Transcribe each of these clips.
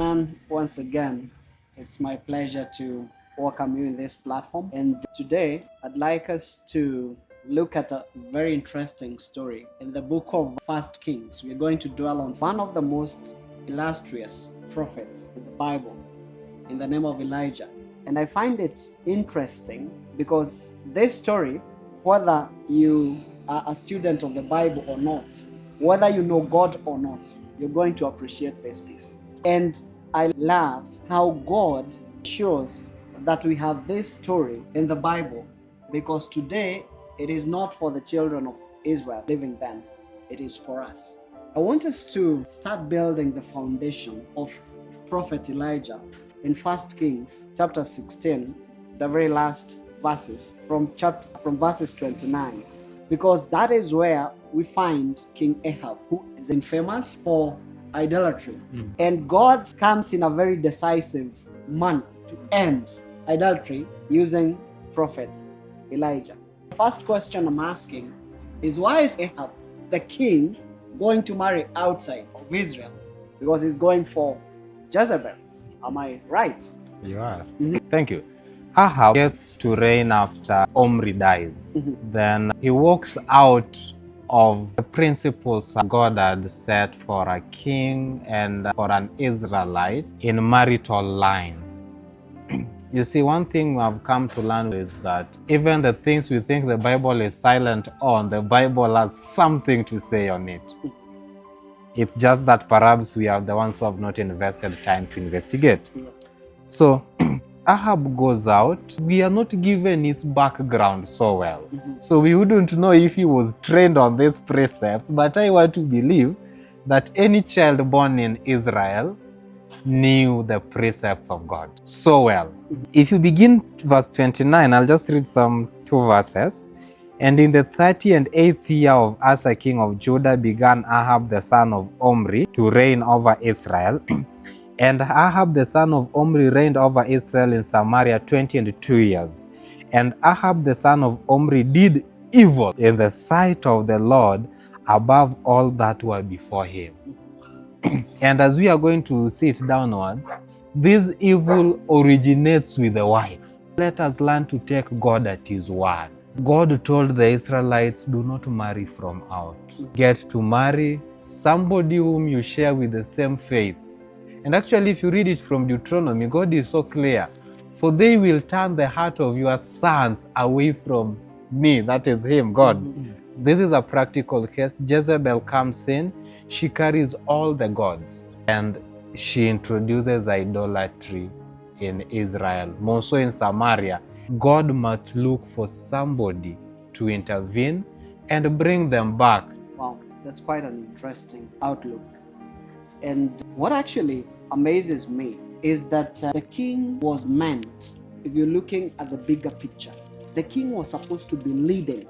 Kenan, once again, it's my pleasure to welcome you in this platform. And today, I'd like us to look at a very interesting story in the book of First Kings. We're going to dwell on one of the most illustrious prophets in the Bible, in the name of Elijah. And I find it interesting because this story, whether you are a student of the Bible or not, whether you know God or not, you're going to appreciate this piece. And I love how God shows that we have this story in the Bible, because today it is not for the children of Israel living then, it is for us. I want us to start building the foundation of Prophet Elijah in 1 Kings chapter 16, the very last verses from verses 29, because that is where we find King Ahab, who is infamous for idolatry. And God comes in a very decisive manner to end idolatry using prophet Elijah. The first question I'm asking is, why is Ahab, the king, going to marry outside of Israel? Because he's going for Jezebel. Am I right? You are. Thank you. Ahab gets to reign after Omri dies. Then he walks out of the principles God had set for a king and for an Israelite in marital lines. You see, one thing we have come to learn is that even the things we think the Bible is silent on, the Bible has something to say on it. It's just that perhaps we are the ones who have not invested time to investigate. So Ahab goes out. We are not given his background so well. So we wouldn't know if he was trained on these precepts, but I want to believe that any child born in Israel knew the precepts of God so well. If you begin verse 29, I'll just read some 2 verses. And in the 38th year of Asa king of Judah began Ahab the son of Omri to reign over Israel. And Ahab the son of Omri reigned over Israel in Samaria 22 years. And Ahab the son of Omri did evil in the sight of the Lord above all that were before him. And as we are going to see it downwards, this evil originates with the wife. Let us learn to take God at his word. God told the Israelites, do not marry from out. Get to marry somebody whom you share with the same faith. And actually, if you read it from Deuteronomy, God is so clear. For they will turn the heart of your sons away from me. That is him, God. This is a practical case. Jezebel comes in. She carries all the gods. And she introduces idolatry in Israel. More so in Samaria. God must look for somebody to intervene and bring them back. Wow, that's quite an interesting outlook. And what actually amazes me is that the king was meant, if you're looking at the bigger picture, the king was supposed to be leading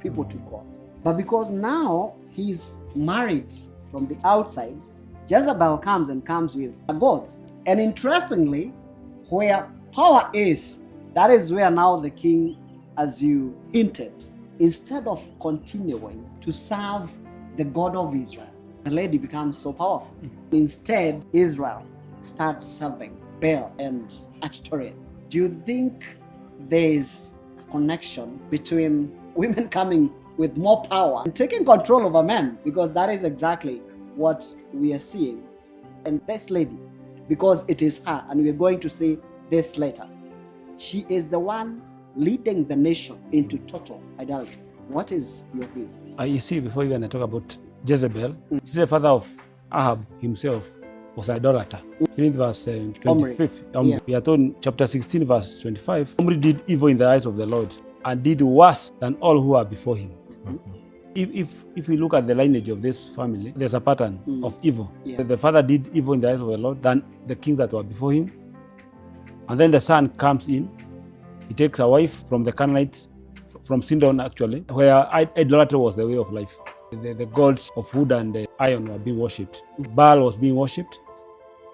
people to God. But because now he's married from the outside, Jezebel comes with the gods. And interestingly, where power is, that is where now the king, as you hinted, instead of continuing to serve the God of Israel, the lady becomes so powerful. Instead, Israel starts serving Baal and Ashtoreth. Do you think there's a connection between women coming with more power and taking control over men? Because that is exactly what we are seeing. And this lady, because it is her, and we're going to see this later, she is the one leading the nation into total idolatry. What is your view? You see, before even I talk about Jezebel, you see the father of Ahab himself was an idolater. Read verse 25. We are told in chapter 16, verse 25, Omri did evil in the eyes of the Lord and did worse than all who are before him. If we look at the lineage of this family, there's a pattern of evil. The father did evil in the eyes of the Lord than the kings that were before him. And then the son comes in. He takes a wife from the Canaanites, from Sidon actually, where idolatry was the way of life. The gods of wood and iron were being worshipped. Baal was being worshipped,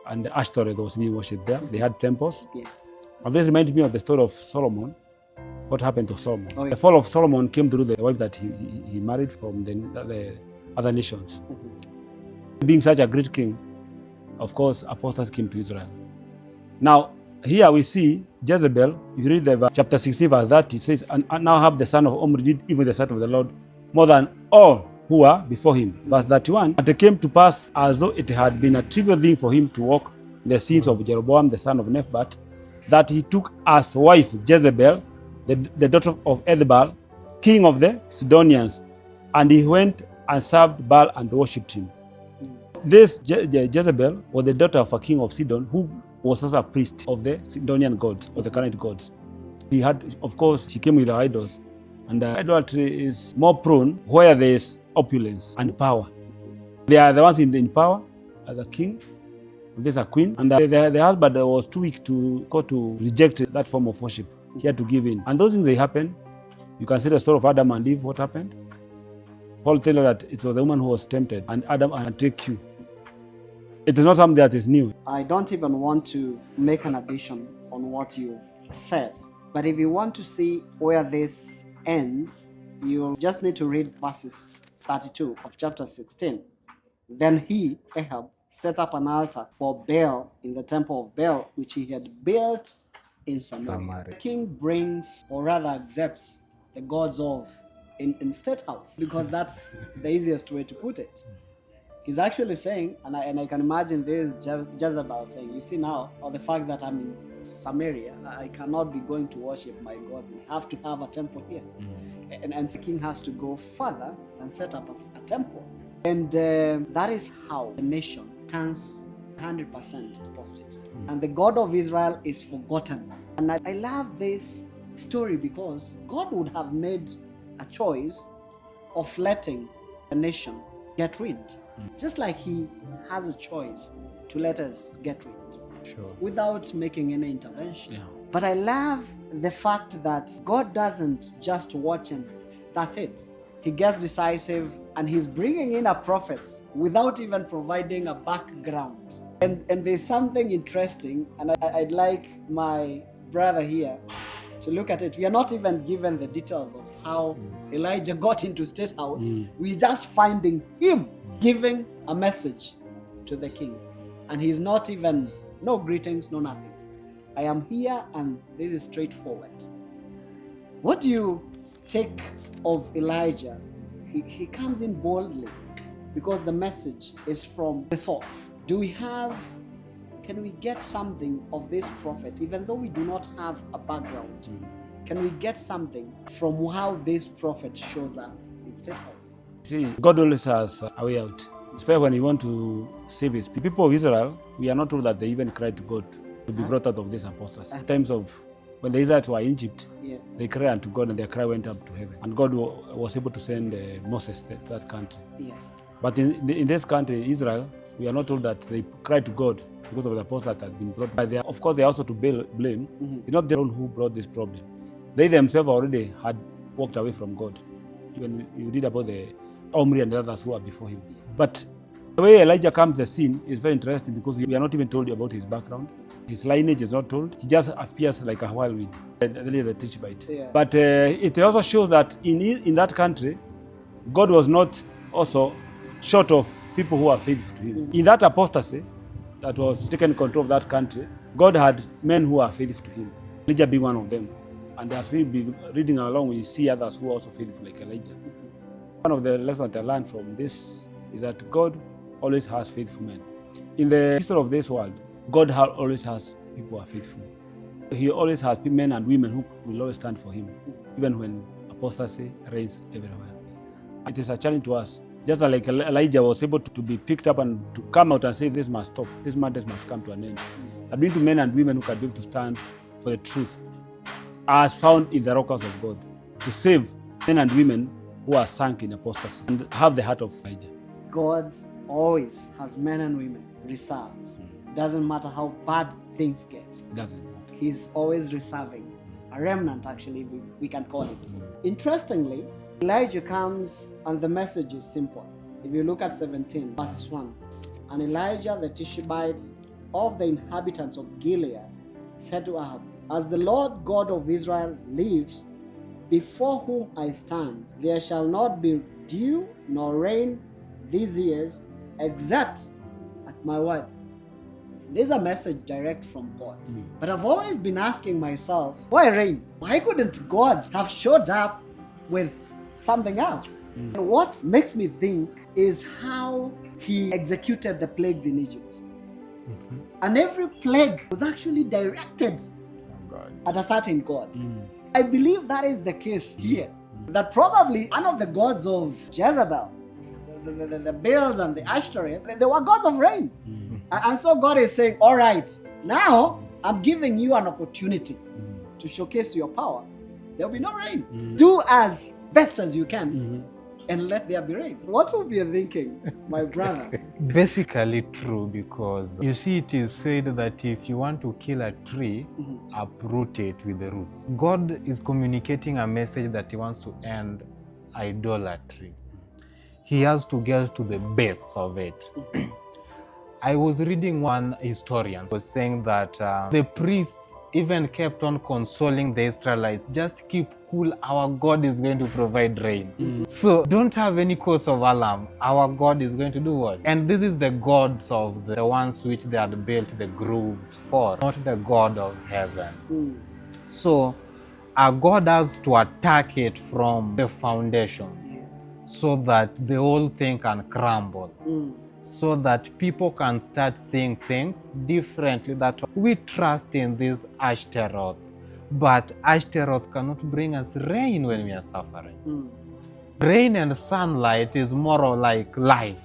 and Ashtoreth was being worshipped there. They had temples. And this reminds me of the story of Solomon. What happened to Solomon? The fall of Solomon came through the wife that he married from the other nations. Being such a great king, of course, apostasy came to Israel. Now, here we see Jezebel. If you read the chapter 16, verse 30, it says, and now Ahab the son of Omri did evil in the sight of the Lord more than all who were before him. Verse 31, and it came to pass as though it had been a trivial thing for him to walk in the sins of Jeroboam the son of Nebat, that he took as wife Jezebel, the daughter of Ethbaal, king of the Sidonians, and he went and served Baal and worshipped him. This Jezebel was the daughter of a king of Sidon, who was also a priest of the Sidonian gods, or the Canaanite gods. He had, of course, she came with her idols, and idolatry is more prone where there is opulence and power. They are the ones in power as a king, and there's a queen, and the husband was too weak to reject that form of worship. He had to give in, and those things they happen. You can see the story of Adam and Eve. What happened? Paul tells us that it was the woman who was tempted, and Adam and take you. It is not something that is new. I don't even want to make an addition on what you said, but if you want to see where this ends, you just need to read verses 32 of chapter 16. Then he, Ahab, set up an altar for Baal in the temple of Baal, which he had built in Samaria. The king brings, or rather accepts, the gods of in state house, because that's the easiest way to put it. He's actually saying, and I can imagine this Jezebel saying, you see now, or the fact that I'm in Samaria, I cannot be going to worship my gods. I have to have a temple here. And the king has to go further and set up a temple. And that is how the nation turns 100% apostate. And the God of Israel is forgotten. And I love this story because God would have made a choice of letting the nation get ruined. Just like he has a choice to let us get ruined, without making any intervention. Yeah. But I love the fact that God doesn't just watch and that's it. He gets decisive, and he's bringing in a prophet without even providing a background. And there's something interesting, and I'd like my brother here to look at it. We are not even given the details of how Elijah got into State House. We're just finding him giving a message to the king. And he's not even, no greetings, no nothing. I am here and this is straightforward. What do you take of Elijah? He comes in boldly because the message is from the source. Can we get something of this prophet, even though we do not have a background? Can we get something from how this prophet shows up in State House? See, God always has a way out, especially when he wants to save his people. People of Israel, we are not told that they even cried to God to be brought out of this apostasy. In times of when the Israelites were in Egypt, they cried unto God, and their cry went up to heaven. And God was able to send Moses to that country. Yes. But in this country, Israel, we are not told that they cried to God because of the apostasy that had been brought. But of course, they are also to blame. It's not their own who brought this problem. They themselves already had walked away from God. Even you read about the Omri and the others who are before him. But the way Elijah comes to the scene is very interesting because we are not even told about his background. His lineage is not told. He just appears like a whirlwind, really the Tishbite. Yeah. But it also shows that in that country, God was not also short of people who are faithful to him. In that apostasy that was taken control of that country, God had men who are faithful to him, Elijah being one of them. And as we be reading along, we see others who are also faithful like Elijah. One of the lessons I learned from this is that God always has faithful men. In the history of this world, God always has people who are faithful. He always has men and women who will always stand for him, even when apostasy reigns everywhere. It is a challenge to us. Just like Elijah was able to be picked up and to come out and say, this must stop, this madness must come to an end. I've been to men and women who can be able to stand for the truth as found in the oracles of God, to save men and women who are sunk in apostasy and have the heart of Elijah. God always has men and women reserved. Doesn't matter how bad things get. It doesn't matter. He's always reserving a remnant, actually, we can call it. Interestingly, Elijah comes and the message is simple. If you look at 17, verses 1, and Elijah the Tishbite of the inhabitants of Gilead said to Ahab, as the Lord God of Israel lives, before whom I stand, there shall not be dew nor rain these years, except at my word. There's a message direct from God. But I've always been asking myself, why rain? Why couldn't God have showed up with something else? And what makes me think is how he executed the plagues in Egypt. And every plague was actually directed at a certain God. I believe that is the case here. That probably one of the gods of Jezebel, the Baals and the Ashtoreth, they were gods of rain. And so God is saying, all right, now I'm giving you an opportunity to showcase your power. There'll be no rain. Do as best as you can and let there be rain. What would you be thinking, my brother? Basically true, because you see it is said that if you want to kill a tree, uproot it with the roots. God is communicating a message that he wants to end idolatry. He has to get to the base of it. I was reading one historian was saying that the priests even kept on consoling the Israelites, just keep cool, our God is going to provide rain. So don't have any cause of alarm, our God is going to do what? And this is the gods of the ones which they had built the groves for, not the God of heaven. So our God has to attack it from the foundation so that the whole thing can crumble. So that people can start seeing things differently, that we trust in this Ashtaroth, but Ashtaroth cannot bring us rain when we are suffering. Rain and sunlight is more like life.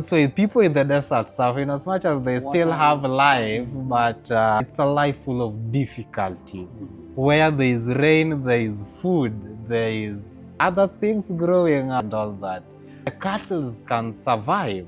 So people in the desert suffering as much as they still have life, but it's a life full of difficulties. Where there is rain, there is food, there is other things growing and all that. The cattle can survive.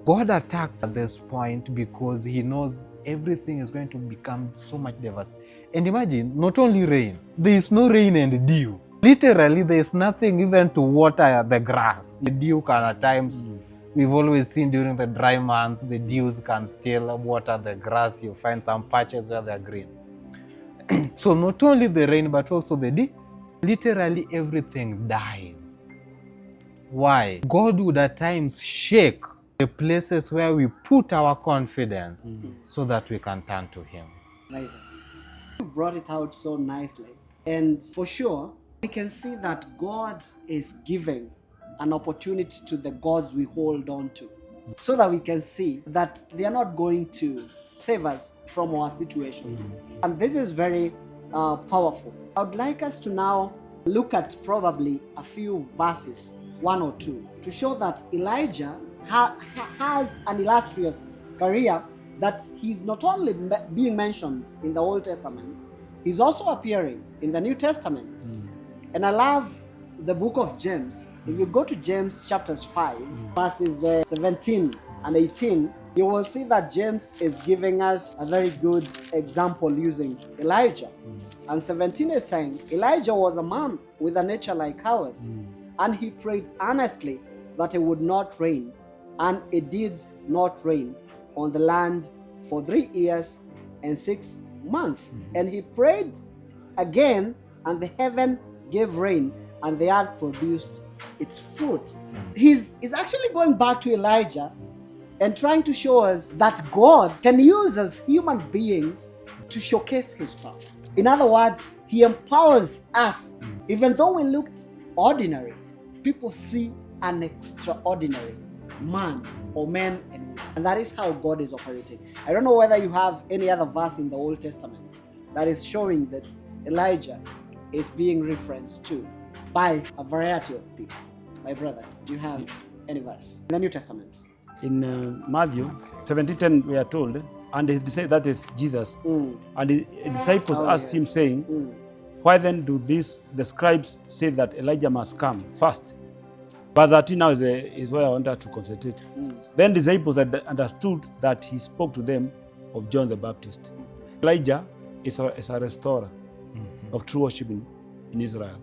God attacks at this point because he knows everything is going to become so much devastating. And imagine, not only rain, there is no rain and dew. Literally, there is nothing even to water the grass. The dew can at times, we've always seen during the dry months, the dews can still water the grass. You find some patches where they're green. So not only the rain, but also the dew. Literally everything dies. Why? God would at times shake the places where we put our confidence so that we can turn to him. Amazing. You brought it out so nicely. And for sure, we can see that God is giving an opportunity to the gods we hold on to so that we can see that they are not going to save us from our situations. And this is very powerful. I would like us to now look at probably a few verses, 1 or 2, to show that Elijah has an illustrious career, that he's not only being mentioned in the Old Testament, he's also appearing in the New Testament. And I love the book of James. If you go to James chapters 5, verses 17 and 18, you will see that James is giving us a very good example using Elijah. And 17 is saying, Elijah was a man with a nature like ours, and he prayed earnestly that it would not rain. And it did not rain on the land for 3 years and 6 months. And he prayed again, and the heaven gave rain, and the earth produced its fruit. He's actually going back to Elijah and trying to show us that God can use us human beings to showcase his power. In other words, he empowers us. Even though we looked ordinary, people see an extraordinary man or men and women. And that is how God is operating. I don't know whether you have any other verse in the Old Testament that is showing that Elijah is being referenced to by a variety of people. My brother, do you have any verse in the New Testament? In Matthew 17:10, we are told, and that is Jesus, and his disciples asked him, saying, why then do the scribes say that Elijah must come first? But 13 now is where I wanted to concentrate. Then disciples had understood that he spoke to them of John the Baptist. Elijah is a restorer of true worship in Israel.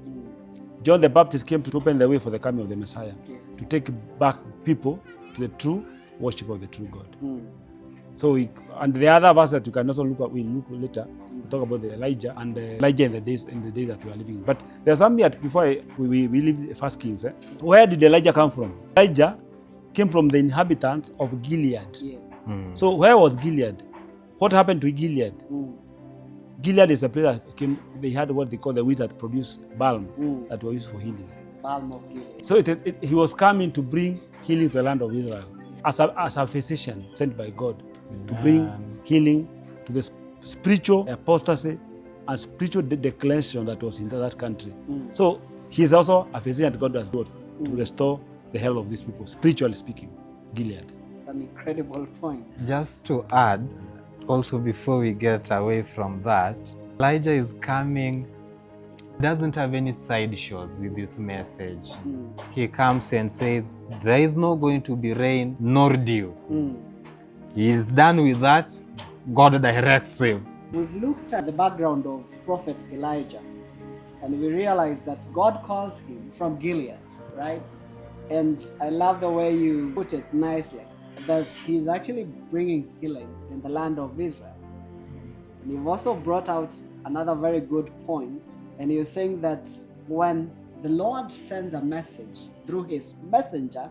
John the Baptist came to open the way for the coming of the Messiah, to take back people to the true worship of the true God. So, and the other verse that you can also look at, we'll look later, we'll talk about the Elijah and Elijah in the days that we are living in. But there's something that before we leave First Kings. Where did Elijah come from? Elijah came from the inhabitants of Gilead. So where was Gilead? What happened to Gilead? Gilead is a place that they had what they call the wheat that produced balm that was used for healing. Balm of Gilead. So he was coming to bring healing to the land of Israel as a physician sent by God to bring healing to the spiritual apostasy and spiritual declension that was in that country. So he is also a physician that God has brought to restore the health of these people, spiritually speaking, Gilead. It's an incredible point. Just to add, also before we get away from that, Elijah is coming, doesn't have any side shows with this message. He comes and says, there is not going to be rain nor dew. He is done with that. God directs him. We've looked at the background of Prophet Elijah, and we realize that God calls him from Gilead, right? And I love the way you put it nicely, that he's actually bringing healing in the land of Israel. And you've also brought out another very good point, and you're saying that when the Lord sends a message through his messenger,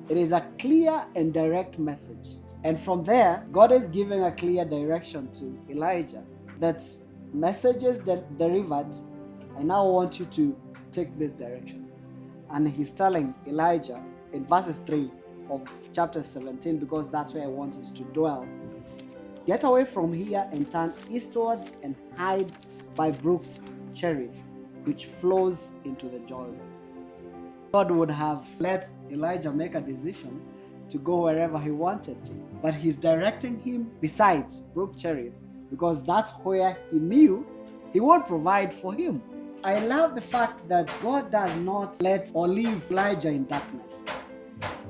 it is a clear and direct message. And from there, God is giving a clear direction to Elijah that messages that delivered, I now want you to take this direction. And he's telling Elijah in verses 3 of chapter 17, because that's where I want us to dwell. Get away from here and turn eastward and hide by Brook Cherith, which flows into the Jordan. God would have let Elijah make a decision to go wherever he wanted to, but he's directing him besides Brook Cherith, because that's where he knew he would provide for him. I love the fact that God does not let or leave Elijah in darkness.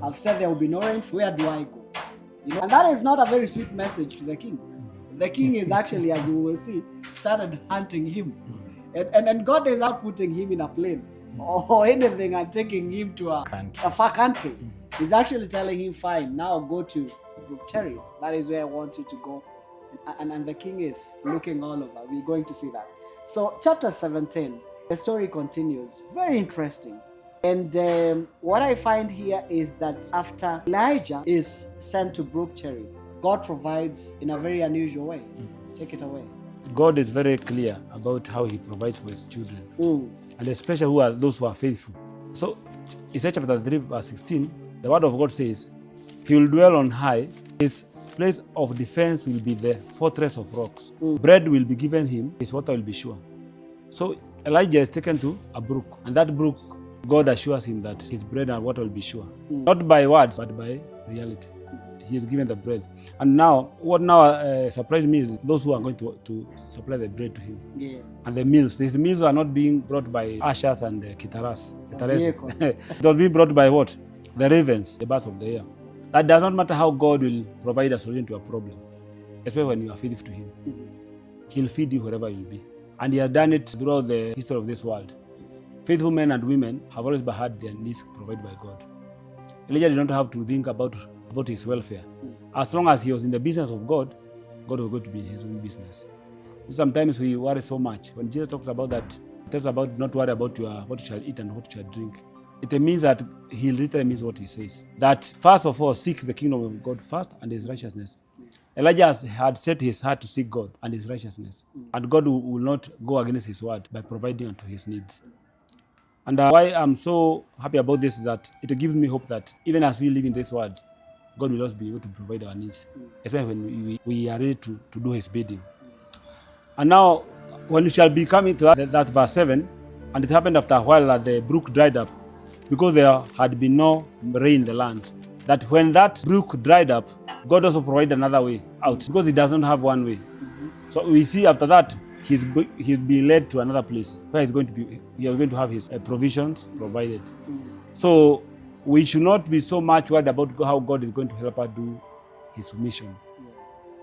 I've said there will be no rain, where do I go? And that is not a very sweet message to the king. The king is actually, as we will see, started hunting him. And God is out putting him in a plane or anything and taking him to a far country. He's actually telling him, fine, now go to Brook Cherith. That is where I want you to go. And the king is looking all over. We're going to see that. So chapter 17, the story continues. Very interesting. And what I find here is that after Elijah is sent to Brook Cherith, God provides in a very unusual way. Take it away. God is very clear about how he provides for his children. And especially who are those who are faithful. So Isaiah chapter 3 verse 16, the word of God says, he will dwell on high, his place of defense will be the fortress of rocks. Bread will be given him, his water will be sure. So Elijah is taken to a brook, and that brook, God assures him that his bread and water will be sure. Not by words, but by reality. He is given the bread. And now, what now surprised me is those who are going to supply the bread to him. Yeah. And the meals. These meals are not being brought by ushers and kitaras. It was being brought by what? The ravens, the birds of the air. That does not matter how God will provide a solution to a problem, especially when you are faithful to him. He'll feed you wherever you'll be. And he has done it throughout the history of this world. Faithful men and women have always had their needs provided by God. Elijah did not have to think about his welfare. As long as he was in the business of God, God was going to be in his own business. Sometimes we worry so much. When Jesus talks about that, he talks about not worry about what you shall eat and what you shall drink. It means that he literally means what he says. That first of all, seek the kingdom of God first and his righteousness. Elijah had set his heart to seek God and his righteousness. And God will not go against his word by providing unto his needs. And why I'm so happy about this is that it gives me hope that even as we live in this world, God will always be able to provide our needs, especially when we are ready to do his bidding. And now, when we shall be coming to that verse 7, and it happened after a while that the brook dried up, because there had been no rain in the land, that when that brook dried up, God also provided another way out, because he does not have one way. So we see after that, he's being led to another place where he is going to have his provisions provided. So we should not be so much worried about how God is going to help us do his mission.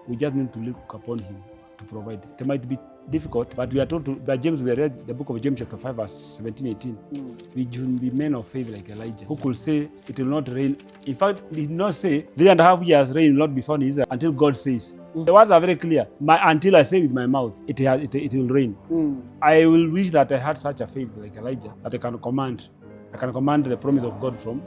We just need to look upon him to provide. It might be difficult, but we are told by James, we read the book of James chapter 5 verse 17-18. We should be men of faith like Elijah, who could say it will not rain. In fact, he did not say 3.5 years rain will not be found in Israel until God says. The words are very clear. Until I say with my mouth, it will rain. I will wish that I had such a faith like Elijah, that I can command the promise of God from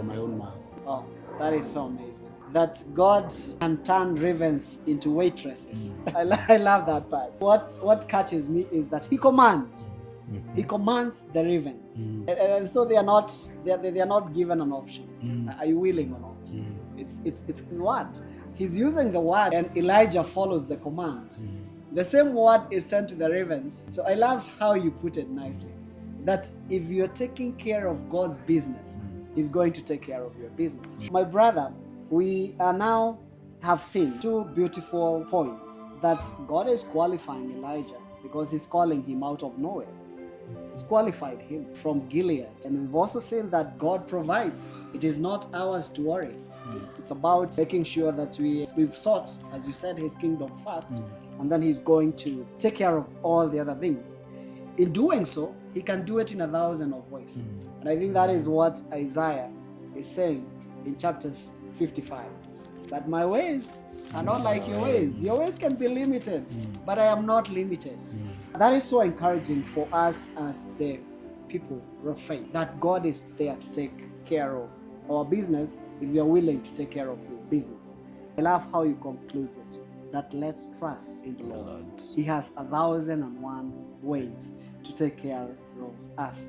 my own mouth. Oh, that is so amazing. that God can turn ravens into waitresses. I love that part. What catches me is that he commands. He commands the ravens, and so they are not given an option. Are you willing or not? It's his word. He's using the word, and Elijah follows the command. The same word is sent to the ravens. So I love how you put it nicely, that if you're taking care of God's business, he's going to take care of your business. My brother, we are now have seen two beautiful points, that God is qualifying Elijah because he's calling him out of nowhere. He's qualified him from Gilead. And we've also seen that God provides. It is not ours to worry. It's about making sure that we've sought, as you said, his kingdom first, and then he's going to take care of all the other things. In doing so, he can do it in 1,000 of ways. And I think that is what Isaiah is saying in chapters 55, that my ways are not like your ways. Your ways can be limited, but I am not limited. That is so encouraging for us as the people of faith, that God is there to take care of our business if we are willing to take care of his business. I love how you conclude it, that let's trust in the Lord. He has 1,001 ways to take care of us.